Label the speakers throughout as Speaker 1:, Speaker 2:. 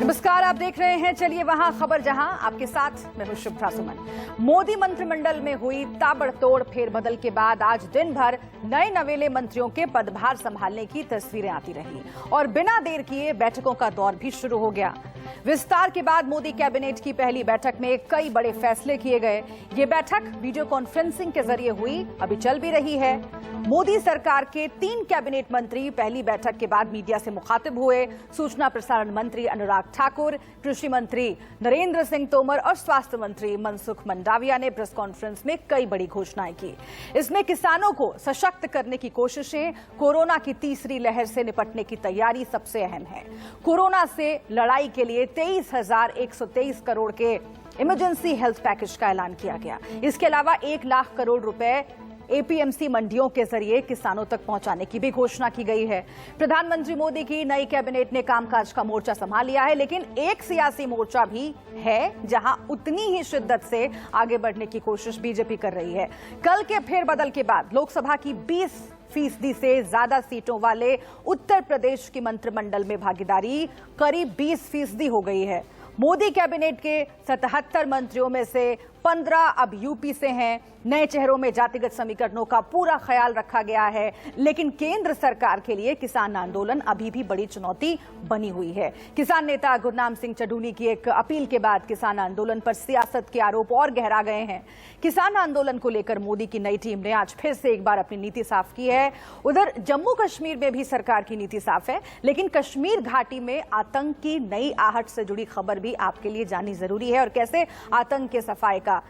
Speaker 1: नमस्कार, आप देख रहे हैं चलिए वहां खबर जहां, आपके साथ मैं हूं शुभ्रा सुमन। मोदी मंत्रिमंडल में हुई ताबड़तोड़ फेरबदल के बाद आज दिन भर नए नवेले मंत्रियों के पदभार संभालने की तस्वीरें आती रही और बिना देर किए बैठकों का दौर भी शुरू हो गया। विस्तार के बाद मोदी कैबिनेट की पहली बैठक में कई बड़े फैसले किए गए। ये बैठक वीडियो कॉन्फ्रेंसिंग के जरिए हुई, अभी चल भी रही है। मोदी सरकार के 3 कैबिनेट मंत्री पहली बैठक के बाद मीडिया से मुखातिब हुए। सूचना प्रसारण मंत्री अनुराग ठाकुर, कृषि मंत्री नरेंद्र सिंह तोमर और स्वास्थ्य मंत्री मनसुख मंडाविया ने प्रेस कॉन्फ्रेंस में कई बड़ी घोषणाएं की। इसमें किसानों को सशक्त करने की कोशिशें, कोरोना की तीसरी लहर से निपटने की तैयारी सबसे अहम है। कोरोना से लड़ाई के लिए 23,123 करोड़ के इमरजेंसी हेल्थ पैकेज का ऐलान किया गया। इसके अलावा 1 लाख करोड़ रुपए एपीएमसी मंडियों के जरिए किसानों तक पहुंचाने की भी घोषणा की गई है। प्रधानमंत्री मोदी की नई कैबिनेट ने कामकाज का मोर्चा संभाल लिया है, लेकिन एक सियासी मोर्चा भी है जहां उतनी ही शिद्दत से आगे बढ़ने की कोशिश बीजेपी कर रही है। कल के फेरबदल के बाद लोकसभा की 20% से ज्यादा सीटों वाले उत्तर प्रदेश की मंत्रिमंडल में भागीदारी करीब 20% हो गई है। मोदी कैबिनेट के 77 मंत्रियों में से 15 अब यूपी से हैं। नए चेहरों में जातिगत समीकरणों का पूरा ख्याल रखा गया है, लेकिन केंद्र सरकार के लिए किसान आंदोलन अभी भी बड़ी चुनौती बनी हुई है। किसान नेता गुरनाम सिंह चढ़ूनी की एक अपील के बाद किसान आंदोलन पर सियासत के आरोप और गहरा गए हैं। किसान आंदोलन को लेकर मोदी की नई टीम ने आज फिर से एक बार अपनी नीति साफ की है। उधर जम्मू कश्मीर में भी सरकार की नीति साफ है, लेकिन कश्मीर घाटी में आतंक की नई आहट से जुड़ी खबर भी आपके लिए जाननी जरूरी है और कैसे आतंक के सफाए का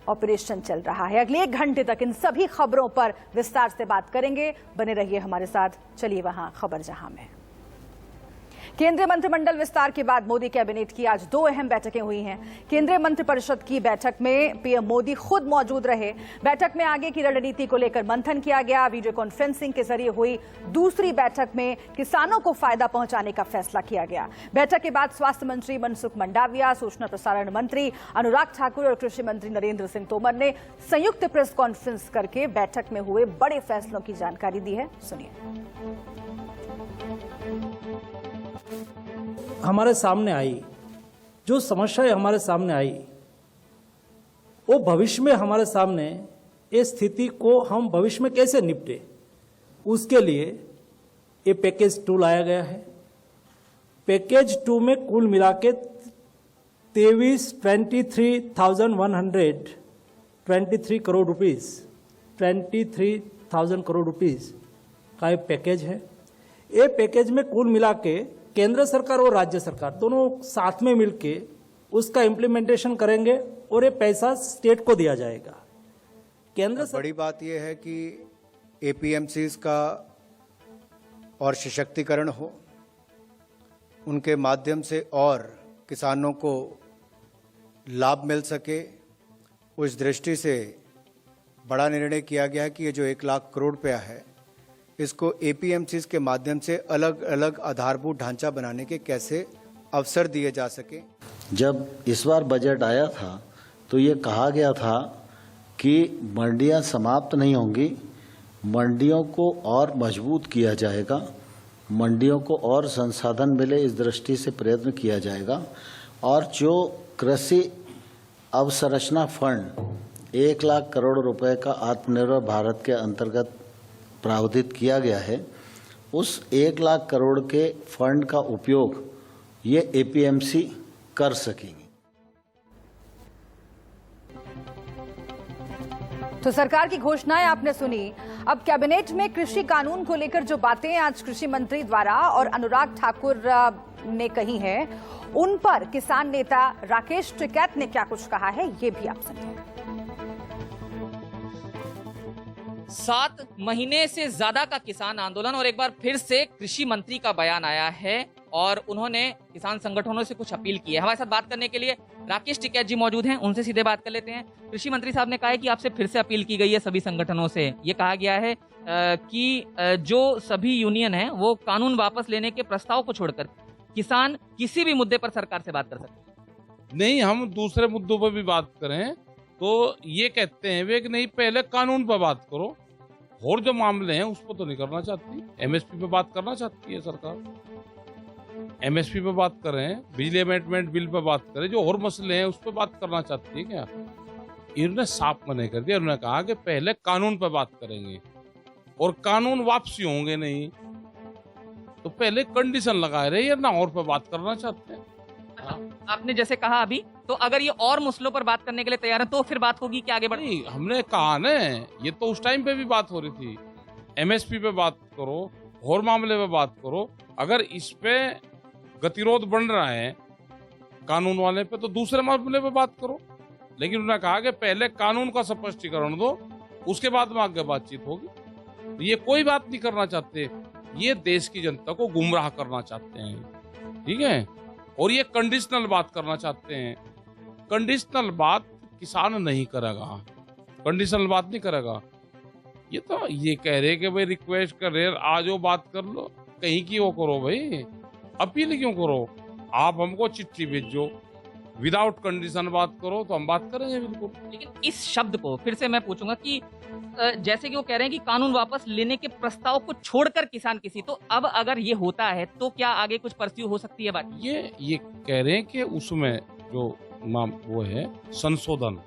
Speaker 1: ऑपरेशन चल रहा है। अगले 1 घंटे तक इन सभी खबरों पर विस्तार से बात करेंगे। बने रहिए हमारे साथ, चलिए वहां खबर जहां में। केंद्रीय मंत्रिमंडल विस्तार के बाद मोदी कैबिनेट की आज 2 अहम बैठकें हुई हैं। केंद्रीय मंत्रिपरिषद की बैठक में पीएम मोदी खुद मौजूद रहे। बैठक में आगे की रणनीति को लेकर मंथन किया गया। वीडियो कॉन्फ्रेंसिंग के जरिए हुई दूसरी बैठक में किसानों को फायदा पहुंचाने का फैसला किया गया। बैठक के बाद स्वास्थ्य मंत्री मनसुख मंडाविया, सूचना प्रसारण मंत्री अनुराग ठाकुर और कृषि मंत्री नरेंद्र सिंह तोमर ने संयुक्त प्रेस कॉन्फ्रेंस करके बैठक में हुए बड़े फैसलों की जानकारी दी है। सुनिए।
Speaker 2: हमारे सामने आई जो समस्याएं हमारे सामने आई, वो भविष्य में हमारे सामने इस स्थिति को हम भविष्य में कैसे निपटे, उसके लिए ये पैकेज 2 लाया गया है। पैकेज 2 में कुल मिला के 23,123 करोड़ रुपीस 23,000 करोड़ रुपीस का एक पैकेज है। ये पैकेज में कुल मिला के केंद्र सरकार और राज्य सरकार दोनों साथ में मिलके उसका इम्प्लीमेंटेशन करेंगे और ये पैसा स्टेट को दिया जाएगा। केंद्र
Speaker 3: बड़ी बात यह है कि एपीएमसीज का और सशक्तिकरण हो, उनके माध्यम से और किसानों को लाभ मिल सके। उस दृष्टि से बड़ा निर्णय किया गया कि ये जो 1 लाख करोड़ रुपया है, इसको एपीएमसीज के माध्यम से अलग अलग आधारभूत ढांचा बनाने के कैसे अवसर दिए जा सके।
Speaker 4: जब इस बार बजट आया था तो ये कहा गया था कि मंडियां समाप्त नहीं होंगी, मंडियों को और मजबूत किया जाएगा, मंडियों को और संसाधन मिले इस दृष्टि से प्रयत्न किया जाएगा। और जो कृषि अवसंरचना फंड 1 लाख करोड़ रुपए का आत्मनिर्भर भारत के अंतर्गत प्रावधान किया गया है, उस 1 लाख करोड़ के फंड का उपयोग ये एपीएमसी कर सकेंगी।
Speaker 1: तो सरकार की घोषणाएं आपने सुनी। अब कैबिनेट में कृषि कानून को लेकर जो बातें आज कृषि मंत्री द्वारा और अनुराग ठाकुर ने कही हैं, उन पर किसान नेता राकेश टिकैत ने क्या कुछ कहा है, ये भी आप सुनिए।
Speaker 5: 7 महीने से ज्यादा का किसान आंदोलन और एक बार फिर से कृषि मंत्री का बयान आया है और उन्होंने किसान संगठनों से कुछ अपील की है। हमारे साथ बात करने के लिए राकेश टिकैत जी मौजूद हैं, उनसे सीधे बात कर लेते हैं। कृषि मंत्री साहब ने कहा है कि आपसे फिर से अपील की गई है सभी संगठनों से। ये कहा गया है कि जो सभी यूनियन है वो कानून वापस लेने के प्रस्ताव को छोड़कर किसान किसी भी मुद्दे पर सरकार से बात कर सकते हैं।
Speaker 6: नहीं, हम दूसरे मुद्दों पर भी बात करें तो ये कहते हैं वे कि नहीं, पहले कानून पर बात करो, और जो मामले हैं उस पर तो नहीं करना चाहती। एमएसपी पे बात करना चाहती है सरकार। एमएसपी पे बात करें, बिजली अमेंडमेंट बिल पे बात करें, जो और मसले हैं उस पर बात करना चाहती है क्या? इन्होंने साफ मना कर दिया। उन्होंने कहा कि पहले कानून पर बात करेंगे और कानून वापसी होंगे नहीं, तो पहले कंडीशन लगाए रहे या ना और पर बात करना चाहते हैं।
Speaker 5: आपने जैसे कहा अभी, तो अगर ये और मसलों पर बात करने के लिए तैयार है तो फिर बात होगी कि आगे बढ़?
Speaker 6: नहीं, हमने कहा ना, ये तो उस टाइम पे भी बात हो रही थी। एमएसपी पे बात करो, और मामले पे बात करो। अगर इस पे गतिरोध बन रहा है कानून वाले पे, तो दूसरे मामले पे बात करो। लेकिन उन्होंने कहा कि पहले कानून का स्पष्टीकरण दो, उसके बाद में आगे बातचीत होगी। ये कोई बात नहीं करना चाहते, ये देश की जनता को गुमराह करना चाहते हैं, ठीक है। और ये कंडीशनल बात करना चाहते हैं। कंडीशनल बात किसान नहीं करेगा, कंडीशनल बात नहीं करेगा। ये तो ये कह रहे कि भाई रिक्वेस्ट कर रहे, आज वो बात कर लो, कहीं की वो करो भाई, अपील क्यों करो? आप हमको चिट्ठी भेजो, विदाउट कंडीशन बात करो, तो हम बात करेंगे बिल्कुल।
Speaker 5: लेकिन इस शब्द को फिर से मैं पूछूंगा कि जैसे कि वो कह रहे हैं कि कानून वापस लेने के प्रस्ताव को छोड़कर किसान किसी, तो अब अगर ये होता है तो क्या आगे कुछ परस्यू हो सकती है बात?
Speaker 6: ये कह रहे हैं कि उसमें जो वो है संशोधन।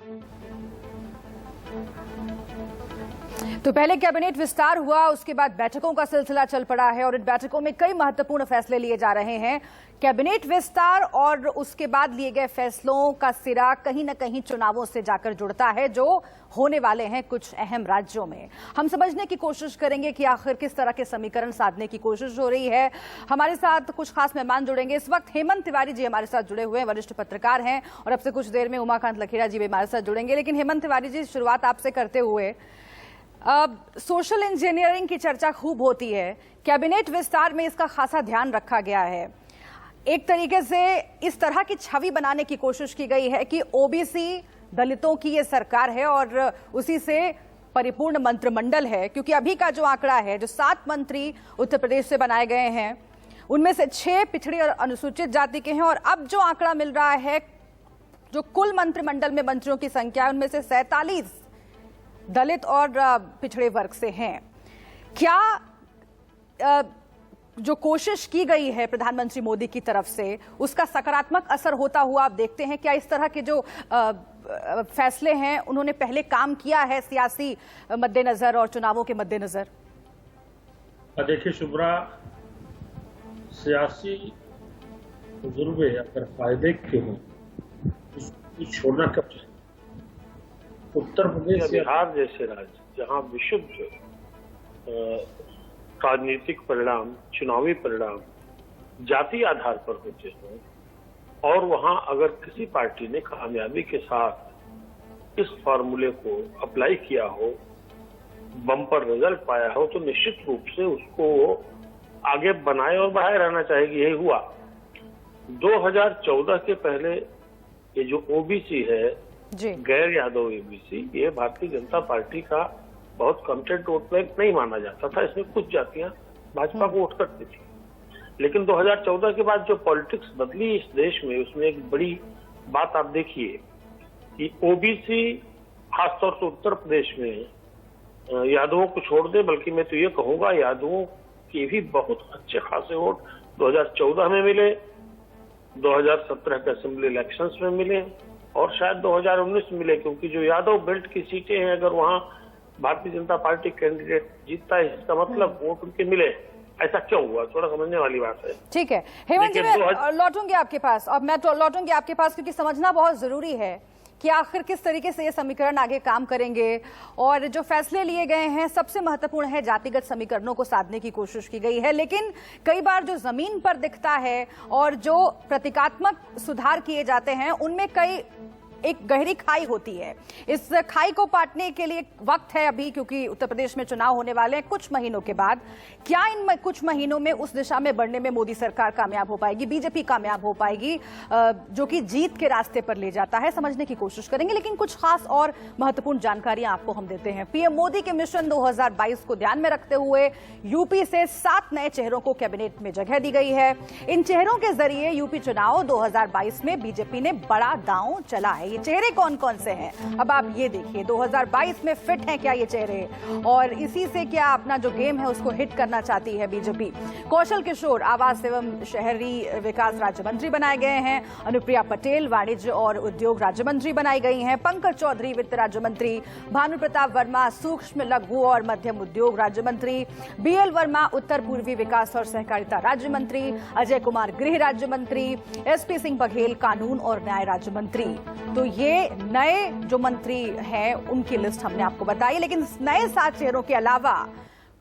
Speaker 1: तो पहले कैबिनेट विस्तार हुआ, उसके बाद बैठकों का सिलसिला चल पड़ा है और इन बैठकों में कई महत्वपूर्ण फैसले लिए जा रहे हैं। कैबिनेट विस्तार और उसके बाद लिए गए फैसलों का सिरा कहीं न कहीं चुनावों से जाकर जुड़ता है, जो होने वाले हैं कुछ अहम राज्यों में। हम समझने की कोशिश करेंगे कि आखिर किस तरह के समीकरण साधने की कोशिश हो रही है। हमारे साथ कुछ खास मेहमान जुड़ेंगे। इस वक्त हेमंत तिवारी जी हमारे साथ जुड़े हुए हैं, वरिष्ठ पत्रकार हैं, और अब से कुछ देर में उमाकांत लखेड़ा जी भी हमारे साथ जुड़ेंगे। लेकिन हेमंत तिवारी जी, शुरुआत आपसे करते हुए, सोशल इंजीनियरिंग की चर्चा खूब होती है, कैबिनेट विस्तार में इसका खासा ध्यान रखा गया है। एक तरीके से इस तरह की छवि बनाने की कोशिश की गई है कि ओबीसी दलितों की ये सरकार है और उसी से परिपूर्ण मंत्रिमंडल है, क्योंकि अभी का जो आंकड़ा है, जो 7 मंत्री उत्तर प्रदेश से बनाए गए हैं, उनमें से 6 पिछड़ी और अनुसूचित जाति के हैं, और अब जो आंकड़ा मिल रहा है, जो कुल मंत्रिमंडल में मंत्रियों की संख्या है, उनमें से 47 दलित और पिछड़े वर्ग से हैं। क्या जो कोशिश की गई है प्रधानमंत्री मोदी की तरफ से, उसका सकारात्मक असर होता हुआ आप देखते हैं? क्या इस तरह के जो फैसले हैं उन्होंने पहले काम किया है सियासी मद्देनजर और चुनावों के मद्देनजर?
Speaker 7: देखिए शुभ्रा, सियासी तजुर्बे अगर फायदे के हों, उसको छोड़ना कब चाहिए? उत्तर प्रदेश, बिहार जैसे राज्य जहां विशुद्ध राजनीतिक परिणाम, चुनावी परिणाम जाति आधार पर होते हैं, और वहां अगर किसी पार्टी ने कामयाबी के साथ इस फॉर्मूले को अप्लाई किया हो, बम्पर रिजल्ट पाया हो, तो निश्चित रूप से उसको आगे बनाए और बढ़ाए रहना चाहिए। यही हुआ 2014 के पहले। ये जो ओबीसी है, गैर यादव ओबीसी, ये भारतीय जनता पार्टी का बहुत कमिटेड वोट बैंक नहीं माना जाता था। इसमें कुछ जातियां भाजपा को वोट करती थी, लेकिन 2014 के बाद जो पॉलिटिक्स बदली इस देश में, उसमें एक बड़ी बात आप देखिए कि ओबीसी खासतौर से उत्तर प्रदेश में यादवों को छोड़ दे, बल्कि मैं तो ये कहूंगा यादवों के भी बहुत अच्छे खासे वोट 2014 में मिले, 2017 के असेंबली इलेक्शंस में मिले, और शायद 2019 में मिले, क्योंकि जो यादव बेल्ट की सीटें हैं, अगर वहां भारतीय जनता पार्टी कैंडिडेट जीतता है, इसका मतलब वोट उनके मिले। ऐसा क्यों हुआ, थोड़ा समझने वाली बात है।
Speaker 1: ठीक है हेमंत जी, मैं लौटूंगी आपके पास, और मैं लौटूंगी आपके पास, क्योंकि समझना बहुत जरूरी है कि आखिर किस तरीके से ये समीकरण आगे काम करेंगे। और जो फैसले लिए गए हैं, सबसे महत्वपूर्ण है जातिगत समीकरणों को साधने की कोशिश की गई है, लेकिन कई बार जो जमीन पर दिखता है और जो प्रतीकात्मक सुधार किए जाते हैं, उनमें कई एक गहरी खाई होती है। इस खाई को पाटने के लिए वक्त है अभी, क्योंकि उत्तर प्रदेश में चुनाव होने वाले हैं कुछ महीनों के बाद। क्या इन कुछ महीनों में उस दिशा में बढ़ने में मोदी सरकार कामयाब हो पाएगी, बीजेपी कामयाब हो पाएगी, जो कि जीत के रास्ते पर ले जाता है? समझने की कोशिश करेंगे, लेकिन कुछ खास और महत्वपूर्ण जानकारियां आपको हम देते हैं। पीएम मोदी के मिशन 2022 को ध्यान में रखते हुए यूपी से 7 नए चेहरों को कैबिनेट में जगह दी गई है। इन चेहरों के जरिए यूपी चुनाव 2022 में बीजेपी ने बड़ा दांव चला है, है। ये चेहरे कौन कौन से हैं, अब आप ये देखिए 2022 में फिट हैं क्या ये चेहरे, और इसी से क्या अपना जो गेम है उसको हिट करना चाहती है बीजेपी। कौशल किशोर आवास एवं शहरी विकास राज्य मंत्री बनाए गए हैं। अनुप्रिया पटेल वाणिज्य और उद्योग राज्य मंत्री बनाई गई हैं। पंकज चौधरी वित्त राज्य मंत्री। भानु प्रताप वर्मा सूक्ष्म लघु और मध्यम उद्योग राज्य मंत्री। बीएल वर्मा उत्तर पूर्वी विकास और सहकारिता राज्य मंत्री। अजय कुमार गृह राज्य मंत्री। एसपी सिंह बघेल कानून और न्याय राज्य मंत्री। तो ये नए जो मंत्री हैं उनकी लिस्ट हमने आपको बताई, लेकिन नए 7 चेहरों के अलावा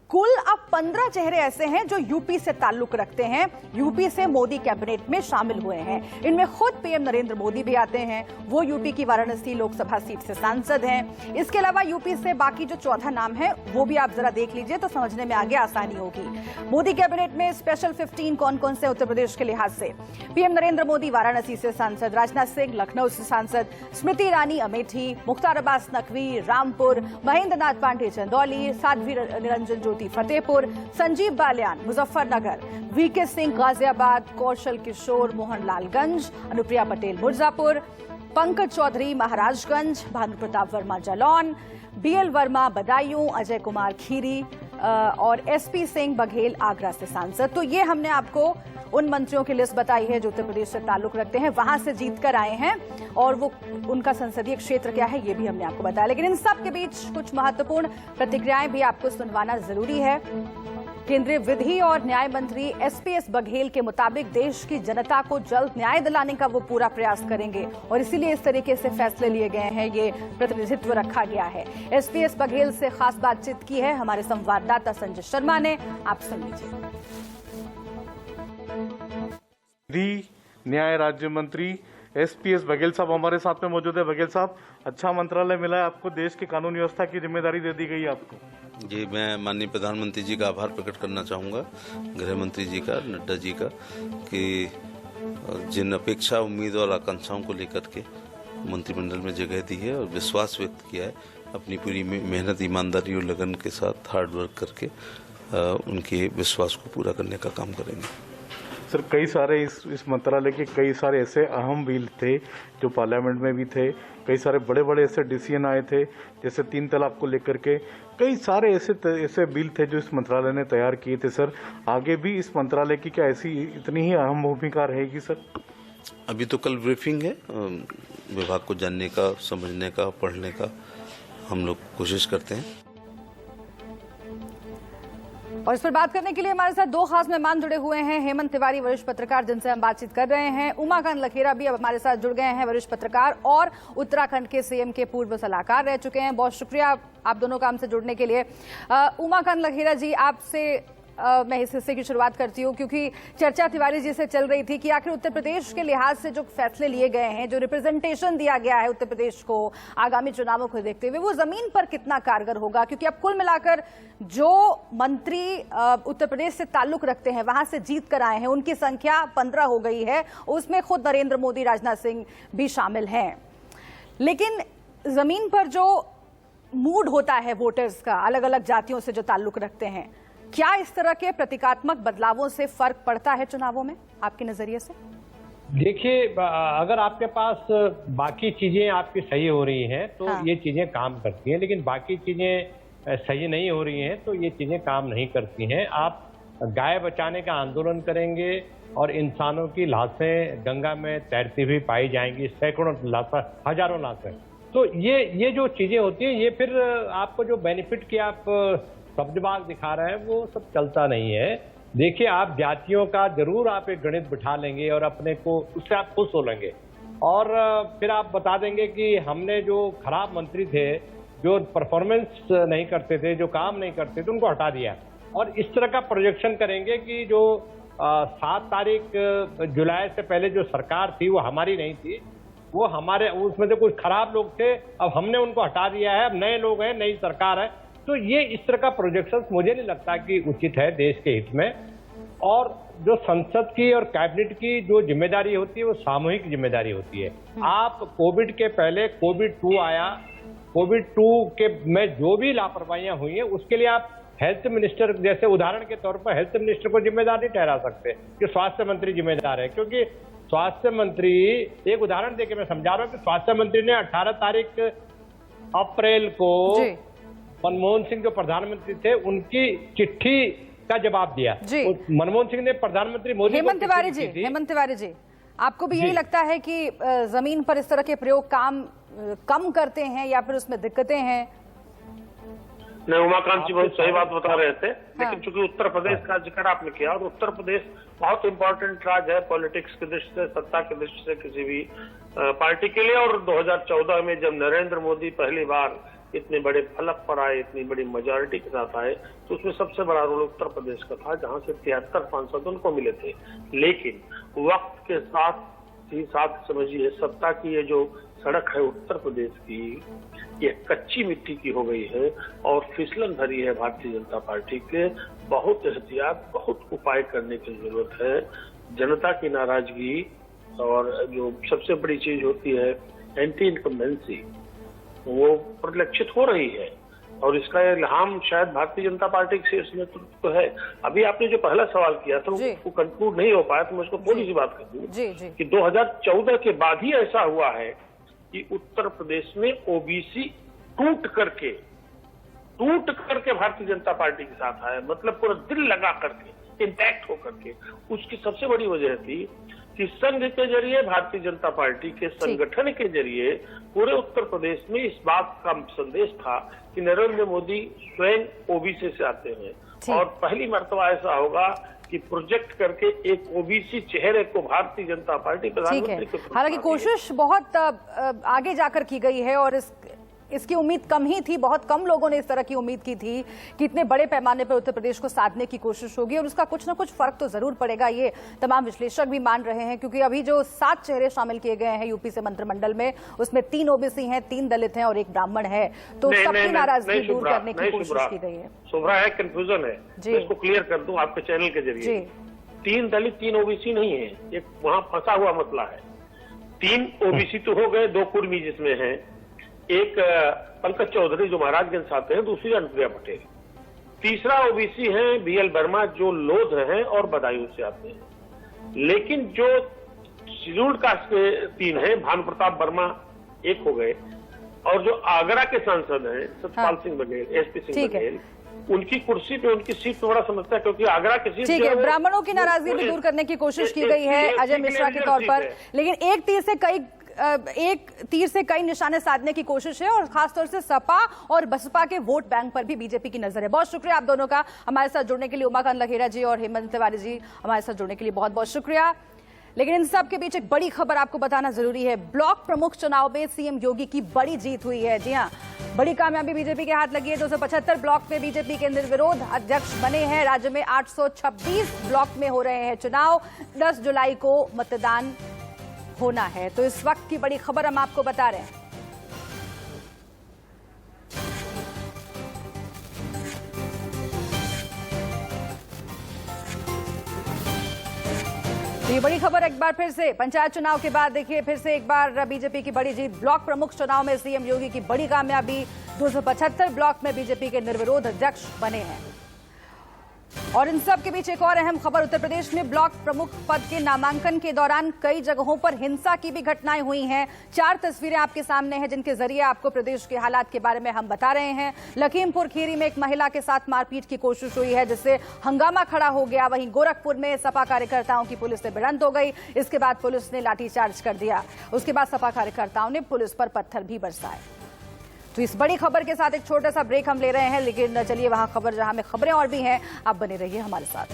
Speaker 1: कुल अब 15 चेहरे ऐसे हैं जो यूपी से ताल्लुक रखते हैं, यूपी से मोदी कैबिनेट में शामिल हुए हैं। इनमें खुद पीएम नरेंद्र मोदी भी आते हैं, वो यूपी की वाराणसी लोकसभा सीट से सांसद हैं। इसके अलावा यूपी से बाकी जो 14 नाम हैं वो भी आप जरा देख लीजिए तो समझने में आगे आसानी होगी। मोदी कैबिनेट में स्पेशल 15 कौन कौन से उत्तर प्रदेश के लिहाज से? पीएम नरेंद्र मोदी वाराणसी से सांसद, राजनाथ सिंह लखनऊ से सांसद, स्मृति ईरानी अमेठी, मुख्तार अब्बास नकवी रामपुर, महेंद्र नाथ पांडे चंदौली, साध्वी निरंजन फतेहपुर, संजीव बालियान मुजफ्फरनगर, वीके सिंह गाजियाबाद, कौशल किशोर मोहनलालगंज, अनुप्रिया पटेल मिर्जापुर, पंकज चौधरी महाराजगंज, भानु प्रताप वर्मा जालौन, बीएल वर्मा बदायूं, अजय कुमार खीरी और एसपी सिंह बघेल आगरा से सांसद। तो ये हमने आपको उन मंत्रियों की लिस्ट बताई है जो उत्तर प्रदेश से ताल्लुक रखते हैं, वहां से जीत कर आए हैं, और वो उनका संसदीय क्षेत्र क्या है ये भी हमने आपको बताया। लेकिन इन सब के बीच कुछ महत्वपूर्ण प्रतिक्रियाएं भी आपको सुनवाना जरूरी है। केंद्रीय विधि और न्याय मंत्री एसपीएस बघेल के मुताबिक देश की जनता को जल्द न्याय दिलाने का वो पूरा प्रयास करेंगे और इसीलिए इस तरीके से फैसले लिए गए हैं, ये प्रतिनिधित्व रखा गया है। एसपीएस बघेल से खास बातचीत की है हमारे संवाददाता संजय शर्मा ने, आप सुन लीजिए।
Speaker 8: विधि न्याय राज्य मंत्री एसपीएस बघेल साहब हमारे साथ में मौजूद है। बघेल साहब, अच्छा मंत्रालय मिला है आपको, देश की कानून व्यवस्था की जिम्मेदारी दे दी गई है आपको।
Speaker 9: जी, मैं माननीय प्रधानमंत्री जी का आभार प्रकट करना चाहूँगा, गृह मंत्री जी का, नड्डा जी का, कि जिन अपेक्षा उम्मीद और आकांक्षाओं को लेकर के मंत्रिमंडल में जगह दी है और विश्वास व्यक्त किया है, अपनी पूरी मेहनत ईमानदारी और लगन के साथ हार्ड वर्क करके उनके विश्वास को पूरा करने का काम करेंगे।
Speaker 8: सर, कई सारे इस मंत्रालय के कई सारे ऐसे अहम बिल थे जो पार्लियामेंट में भी थे, कई सारे बड़े बड़े ऐसे डिसीजन आए थे, जैसे 3 तलाक को लेकर के कई सारे ऐसे बिल थे जो इस मंत्रालय ने तैयार किए थे। सर, आगे भी इस मंत्रालय की क्या ऐसी इतनी ही अहम भूमिका रहेगी? सर,
Speaker 9: अभी तो कल ब्रीफिंग है, विभाग को जानने का, समझने का, पढ़ने का हम लोग कोशिश करते हैं।
Speaker 1: और इस पर बात करने के लिए हमारे साथ 2 खास मेहमान जुड़े हुए हैं। हेमंत तिवारी वरिष्ठ पत्रकार जिनसे हम बातचीत कर रहे हैं, उमाकांत लखेरा भी अब हमारे साथ जुड़ गए हैं, वरिष्ठ पत्रकार और उत्तराखंड के सीएम के पूर्व सलाहकार रह चुके हैं। बहुत शुक्रिया आप दोनों का हमसे जुड़ने के लिए। उमाकांत लखेरा जी, आपसे मैं इस हिस्से की शुरुआत करती हूँ क्योंकि चर्चा तिवारी जी से चल रही थी कि आखिर उत्तर प्रदेश के लिहाज से जो फैसले लिए गए हैं, जो रिप्रेजेंटेशन दिया गया है उत्तर प्रदेश को आगामी चुनावों को देखते हुए, वो जमीन पर कितना कारगर होगा? क्योंकि अब कुल मिलाकर जो मंत्री उत्तर प्रदेश से ताल्लुक रखते हैं, वहां से जीत कर आए हैं, उनकी संख्या 15 हो गई है, उसमें खुद नरेंद्र मोदी, राजनाथ सिंह भी शामिल हैं। लेकिन जमीन पर जो मूड होता है वोटर्स का, अलग अलग जातियों से जो ताल्लुक रखते हैं, क्या इस तरह के प्रतीकात्मक बदलावों से फर्क पड़ता है चुनावों में आपके नजरिए से?
Speaker 10: देखिए, अगर आपके पास बाकी चीजें आपकी सही हो रही हैं तो ये चीजें काम करती हैं, लेकिन बाकी चीजें सही नहीं हो रही हैं तो ये चीजें काम नहीं करती हैं। आप गाय बचाने का आंदोलन करेंगे और इंसानों की लाशें गंगा में तैरती हुई पाई जाएंगी, सैकड़ों लाशें, हजारों लाशें। तो ये जो चीजें होती हैं, ये फिर आपको जो बेनिफिट की आप शब्दबाग दिखा रहे हैं वो सब चलता नहीं है। देखिए, आप जातियों का जरूर आप एक गणित बिठा लेंगे और अपने को उससे आप खुश हो लेंगे और फिर आप बता देंगे कि हमने जो खराब मंत्री थे, जो परफॉर्मेंस नहीं करते थे, जो काम नहीं करते थे, उनको हटा दिया। और इस तरह का प्रोजेक्शन करेंगे कि जो 7 तारीख जुलाई से पहले जो सरकार थी वो हमारी नहीं थी, वो हमारे, उसमें से कुछ खराब लोग थे, अब हमने उनको हटा दिया है, अब नए लोग हैं, नई सरकार है। तो ये इस तरह का प्रोजेक्शन मुझे नहीं लगता कि उचित है देश के हित में। और जो संसद की और कैबिनेट की जो जिम्मेदारी होती है वो सामूहिक जिम्मेदारी होती है। आप कोविड के पहले कोविड 2 आया, कोविड 2 के में जो भी लापरवाहियां हुई हैं उसके लिए आप हेल्थ मिनिस्टर, जैसे उदाहरण के तौर पर हेल्थ मिनिस्टर को जिम्मेदार नहीं ठहरा सकते कि स्वास्थ्य मंत्री जिम्मेदार है, क्योंकि स्वास्थ्य मंत्री, एक उदाहरण देके मैं समझा रहा हूं कि स्वास्थ्य मंत्री ने 18 तारीख अप्रैल को मनमोहन सिंह जो प्रधानमंत्री थे उनकी चिट्ठी का जवाब दिया। मनमोहन सिंह ने प्रधानमंत्री मोदी को
Speaker 1: हेमंत तिवारी जी, आपको भी यही लगता है कि जमीन पर इस तरह के प्रयोग काम कम करते हैं या फिर उसमें दिक्कतें हैं?
Speaker 7: नहीं, उमाकांत जी बहुत सही बात बता रहे थे, लेकिन चूंकि उत्तर प्रदेश का जिक्र आपने किया और उत्तर प्रदेश बहुत इंपॉर्टेंट राज्य है पॉलिटिक्स की दृष्टि से, सत्ता की दृष्टि से किसी भी पार्टी के लिए। और 2014 में जब नरेंद्र मोदी पहली बार इतने बड़े फलक पर आए, इतनी बड़ी मेजॉरिटी के साथ आए, तो उसमें सबसे बड़ा रोल उत्तर प्रदेश का था, जहां से 73 सांसद उनको मिले थे। लेकिन वक्त के साथ ही साथ समझिए सत्ता की ये जो सड़क है उत्तर प्रदेश की, ये कच्ची मिट्टी की हो गई है और फिसलन भरी है। भारतीय जनता पार्टी के बहुत एहतियात, बहुत उपाय करने की जरूरत है। जनता की नाराजगी और जो सबसे बड़ी चीज होती है एंटी इनकम्बेंसी, वो परिलक्षित हो रही है और इसका इल्हाम शायद भारतीय जनता पार्टी के शीर्ष नेतृत्व को है। अभी आपने जो पहला सवाल किया था वो कंक्लूड नहीं हो पाया, तो मैं उसको थोड़ी सी बात कर दूं कि 2014 के बाद ही ऐसा हुआ है कि उत्तर प्रदेश में ओबीसी टूट करके भारतीय जनता पार्टी के साथ आया, मतलब पूरा दिल लगा करके, इंटैक्ट होकर के। उसकी सबसे बड़ी वजह थी कि संघ के जरिए, भारतीय जनता पार्टी के संगठन के जरिए पूरे उत्तर प्रदेश में इस बात का संदेश था कि नरेंद्र मोदी स्वयं ओबीसी से आते हैं और पहली मर्तबा ऐसा होगा कि प्रोजेक्ट करके एक ओबीसी चेहरे को भारतीय जनता पार्टी प्रधानमंत्री के।
Speaker 1: हालांकि कोशिश बहुत आगे जाकर की गई है और इसकी उम्मीद कम ही थी, बहुत कम लोगों ने इस तरह की उम्मीद की थी कि इतने बड़े पैमाने पर उत्तर प्रदेश को साधने की कोशिश होगी और उसका कुछ ना कुछ फर्क तो जरूर पड़ेगा, ये तमाम विश्लेषक भी मान रहे हैं। क्योंकि अभी जो 7 चेहरे शामिल किए गए हैं यूपी से मंत्रिमंडल में, उसमें 3 ओबीसी हैं, 3 दलित हैं और 1 ब्राह्मण है, तो सबकी नाराजगी दूर करने की कोशिश की गई है।
Speaker 7: शुभ्रा है, कंफ्यूजन है, मैं इसको क्लियर कर दूं आपके चैनल के जरिए। 3 दलित 3 ओबीसी नहीं है, एक वहां फंसा हुआ मसला है। 3 ओबीसी तो हो गए, 2 कुर्मी जिसमें है, एक पंकज चौधरी जो महाराजगंज से आते हैं, दूसरी अनुप्रिया पटेल, तीसरा ओबीसी है बीएल वर्मा जो लोध हैं और बदायूं से आते हैं। लेकिन जो शेड्यूल्ड कास्ट के 3 हैं, भानु प्रताप वर्मा एक हो गए और जो आगरा के सांसद हैं सतपाल सिंह बघेल, एसपी सिंह बघेल, उनकी कुर्सी पे, उनकी सीट पे बड़ा समस्या है क्योंकि आगरा की सीट।
Speaker 1: ठीक है, ब्राह्मणों की नाराजगी भी दूर करने की कोशिश की गई है अजय मिश्रा के तौर पर, लेकिन एक तीर से कई निशाने साधने की कोशिश है और खासतौर से सपा और बसपा के वोट बैंक पर भी बीजेपी की नजर है। बहुत शुक्रिया आप दोनों का हमारे साथ जुड़ने के लिए, उमाकांत लखेरा जी और हेमंत तिवारी जी हमारे साथ जुड़ने के लिए बहुत बहुत शुक्रिया। लेकिन इन सब के बीच एक बड़ी खबर आपको बताना जरूरी है। ब्लॉक प्रमुख चुनाव में सीएम योगी की बड़ी जीत हुई है। जी हां, बड़ी कामयाबी बीजेपी के हाथ लगी है। 275 ब्लॉक में बीजेपी के निर्विरोध अध्यक्ष बने हैं। राज्य में 826 ब्लॉक में हो रहे हैं चुनाव। 10 जुलाई को मतदान होना है। तो इस वक्त की बड़ी खबर हम आपको बता रहे हैं। ये बड़ी खबर एक बार फिर से पंचायत चुनाव के बाद देखिए फिर से एक बार बीजेपी की बड़ी जीत। ब्लॉक प्रमुख चुनाव में सीएम योगी की बड़ी कामयाबी। 275 ब्लॉक में बीजेपी के निर्विरोध अध्यक्ष बने हैं। और इन सब के बीच एक और अहम खबर, उत्तर प्रदेश में ब्लॉक प्रमुख पद के नामांकन के दौरान कई जगहों पर हिंसा की भी घटनाएं हुई हैं। 4 तस्वीरें आपके सामने हैं जिनके जरिए आपको प्रदेश के हालात के बारे में हम बता रहे हैं। लखीमपुर खीरी में एक महिला के साथ मारपीट की कोशिश हुई है जिससे हंगामा खड़ा हो गया। वहीं गोरखपुर में सपा कार्यकर्ताओं की पुलिस से भिड़ंत हो गई। इसके बाद पुलिस ने लाठीचार्ज कर दिया। उसके बाद सपा कार्यकर्ताओं ने पुलिस पर पत्थर भी बरसाए। तो इस बड़ी खबर के साथ एक छोटा सा ब्रेक हम ले रहे हैं, लेकिन चलिए वहां खबर जहां में खबरें और भी हैं, आप बने रहिए हमारे साथ।